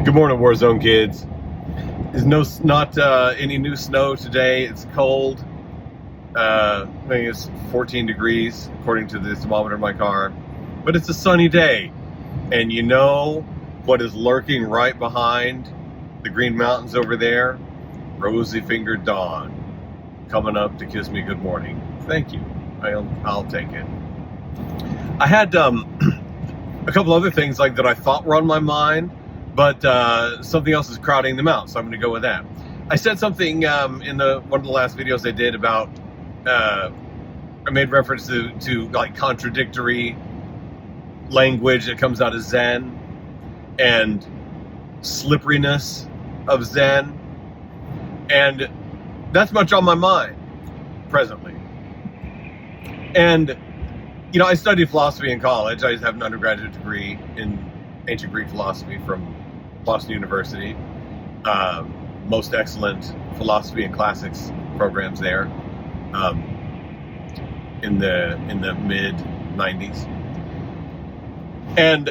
Good morning, Warzone kids. There's not any new snow today. It's cold. I think it's 14 degrees according to the thermometer in my car. But it's a sunny day. And you know what is lurking right behind the Green Mountains over there? Rosy-fingered dawn coming up to kiss me good morning. Thank you. I'll take it. I had a couple other things like that I thought were on my mind, but something else is crowding them out, so I'm going to go with that. I said something in one of the last videos I did about I made reference to like contradictory language that comes out of Zen and slipperiness of Zen, and that's much on my mind presently. And you know, I studied philosophy in college. I have an undergraduate degree in ancient Greek philosophy from Boston University. Most excellent philosophy and classics programs there in the mid 90s. And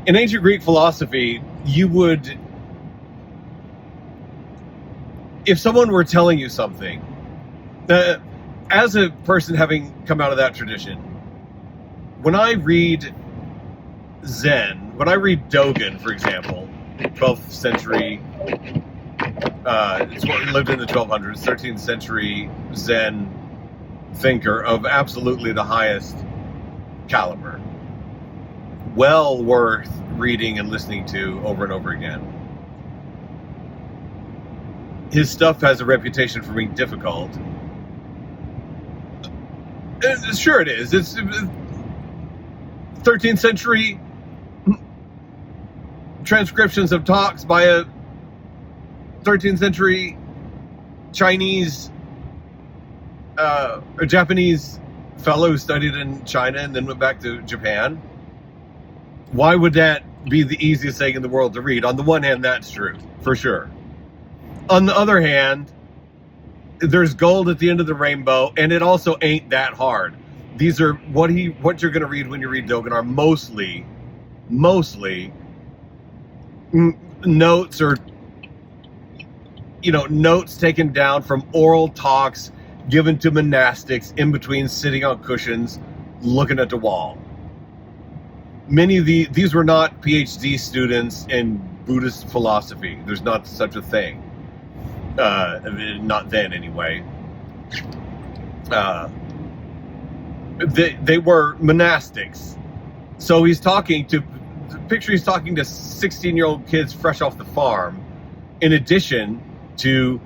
in ancient Greek philosophy, you would, if someone were telling you something, as a person having come out of that tradition, when I read Zen, when I read Dogen, for example, 12th century, lived in the 1200s, 13th century Zen thinker of absolutely the highest caliber, well worth reading and listening to over and over again. His stuff has a reputation for being difficult. Sure it is. It's 13th century transcriptions of talks by a 13th century Chinese or Japanese fellow who studied in China and then went back to Japan. Why would that be the easiest thing in the world to read? On the one hand, that's true, for sure. On the other hand, there's gold at the end of the rainbow, and it also ain't that hard. These are what you're going to read when you read Dogen are mostly notes, or notes taken down from oral talks given to monastics in between sitting on cushions looking at the wall. Many of these were not PhD students in Buddhist philosophy. There's not such a thing. Not then, anyway. They were monastics. So he's talking to 16-year-old kids fresh off the farm, in addition to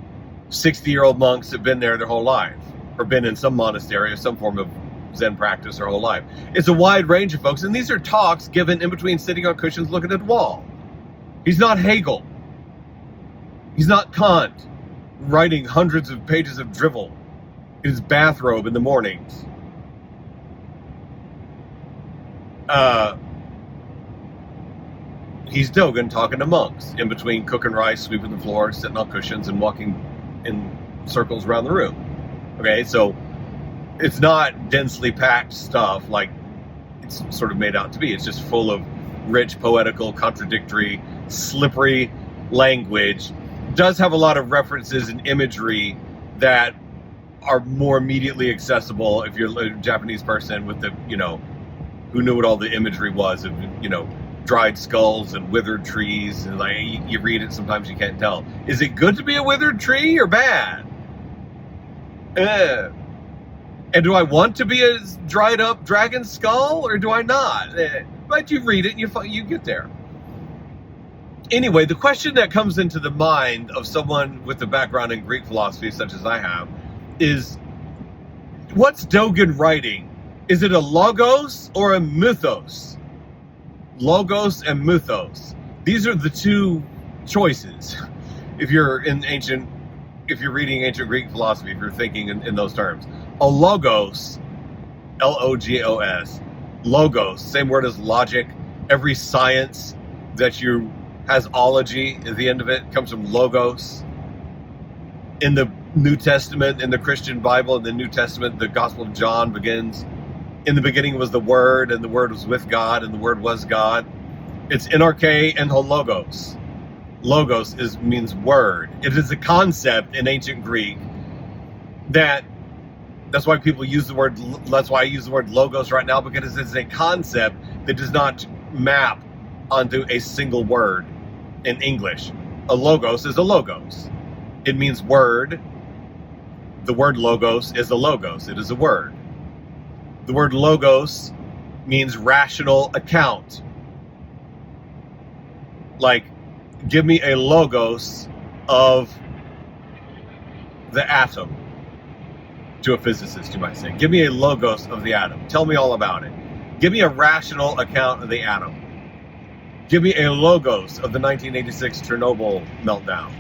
60-year-old monks that have been there their whole life, or been in some monastery or some form of Zen practice their whole life. It's a wide range of folks, and these are talks given in between sitting on cushions looking at the wall. He's not Hegel. He's not Kant, writing hundreds of pages of drivel in his bathrobe in the mornings. He's Dogen talking to monks in between cooking rice, sweeping the floor, sitting on cushions, and walking in circles around the room. Okay, so it's not densely packed stuff like it's sort of made out to be. It's just full of rich, poetical, contradictory, slippery language. Does have a lot of references and imagery that are more immediately accessible if you're a Japanese person with the, who knew what all the imagery was of, dried skulls and withered trees, and like you read it, sometimes you can't tell. Is it good to be a withered tree or bad? And do I want to be a dried up dragon skull or do I not? But you read it and you get there. Anyway, the question that comes into the mind of someone with a background in Greek philosophy, such as I have, is what's Dogen writing? Is it a logos or a mythos? Logos and mythos. These are the two choices. If you're reading ancient Greek philosophy, if you're thinking in those terms. A logos, Logos, logos, same word as logic. Every science that has ology at the end of it comes from logos. In the New Testament, in the Christian Bible, in the New Testament, the Gospel of John begins, in the beginning was the Word, and the Word was with God, and the Word was God. It's NRK and logos. Logos means word. It is a concept in ancient Greek that's why people use the word, that's why I use the word logos right now, because it's a concept that does not map onto a single word in English. A logos is a logos. It means word. The word logos is a logos. It is a word. The word logos means rational account. Like, give me a logos of the atom. To a physicist, you might say. Give me a logos of the atom. Tell me all about it. Give me a rational account of the atom. Give me a logos of the 1986 Chernobyl meltdown.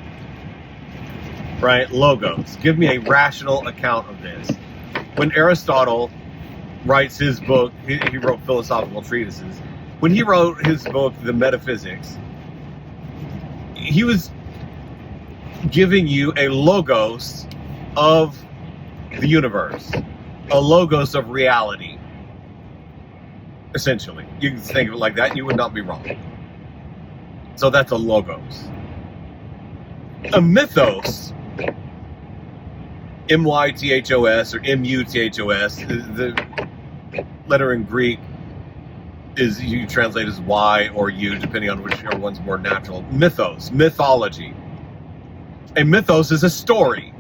Right? Logos. Give me a rational account of this. When Aristotle writes his book, he wrote philosophical treatises. When he wrote his book, The Metaphysics, he was giving you a logos of the universe, a logos of reality. Essentially, you can think of it like that, and you would not be wrong. So that's a logos. A mythos, mythos or muthos. The letter in Greek is you translate as y or u, depending on whichever one's more natural. Mythos, mythology. A mythos is a story.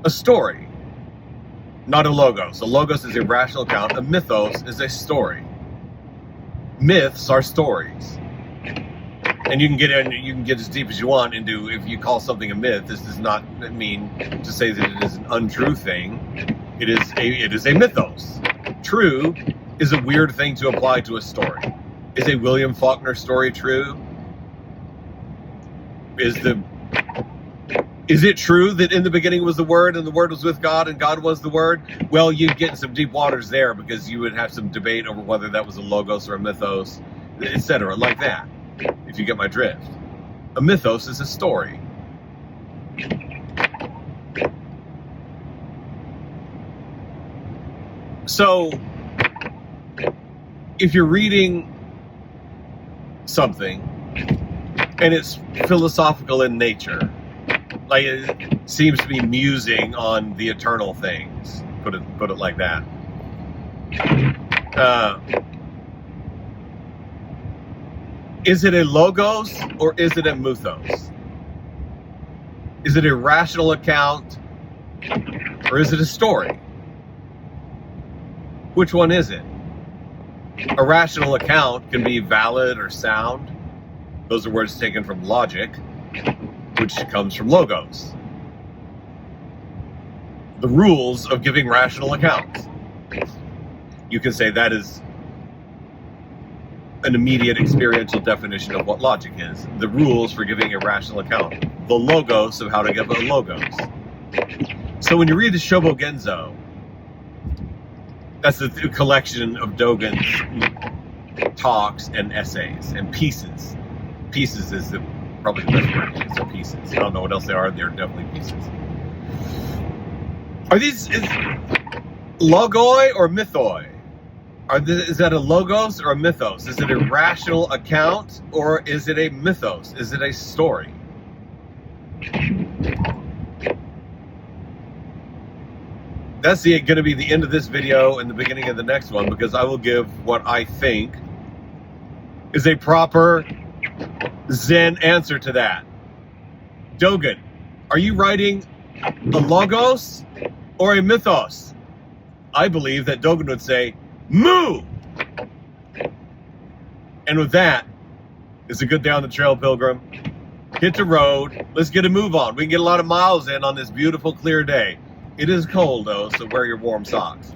A story, not a logos. A logos is a rational account. A mythos is a story. Myths are stories, and you can get as deep as you want into, if you call something a myth, this does not mean to say that it is an untrue thing. It is a mythos. True is a weird thing to apply to a story. Is a William Faulkner story true? Is it true that in the beginning was the Word and the Word was with God and God was the Word? Well, you'd get in some deep waters there, because you would have some debate over whether that was a logos or a mythos, etc., like that, if you get my drift. A mythos is a story. So, if you're reading something and it's philosophical in nature, like it seems to be musing on the eternal things, put it like that. Is it a logos or is it a mythos? Is it a rational account or is it a story? Which one is it? A rational account can be valid or sound. Those are words taken from logic, which comes from logos. The rules of giving rational accounts. You can say that is an immediate experiential definition of what logic is. The rules for giving a rational account. The logos of how to give a logos. So when you read the Shobo Genzo, that's a collection of Dogen's talks and essays and pieces. Pieces is probably the best word. So pieces. I don't know what else they are. They're definitely pieces. Are these logoi or mythoi? Is that a logos or a mythos? Is it a rational account or is it a mythos? Is it a story? That's going to be the end of this video and the beginning of the next one, because I will give what I think is a proper Zen answer to that. Dogen, are you writing a logos or a mythos? I believe that Dogen would say, moo! And with that, it's a good day on the trail, pilgrim. Hit the road. Let's get a move on. We can get a lot of miles in on this beautiful, clear day. It is cold, though, so wear your warm socks.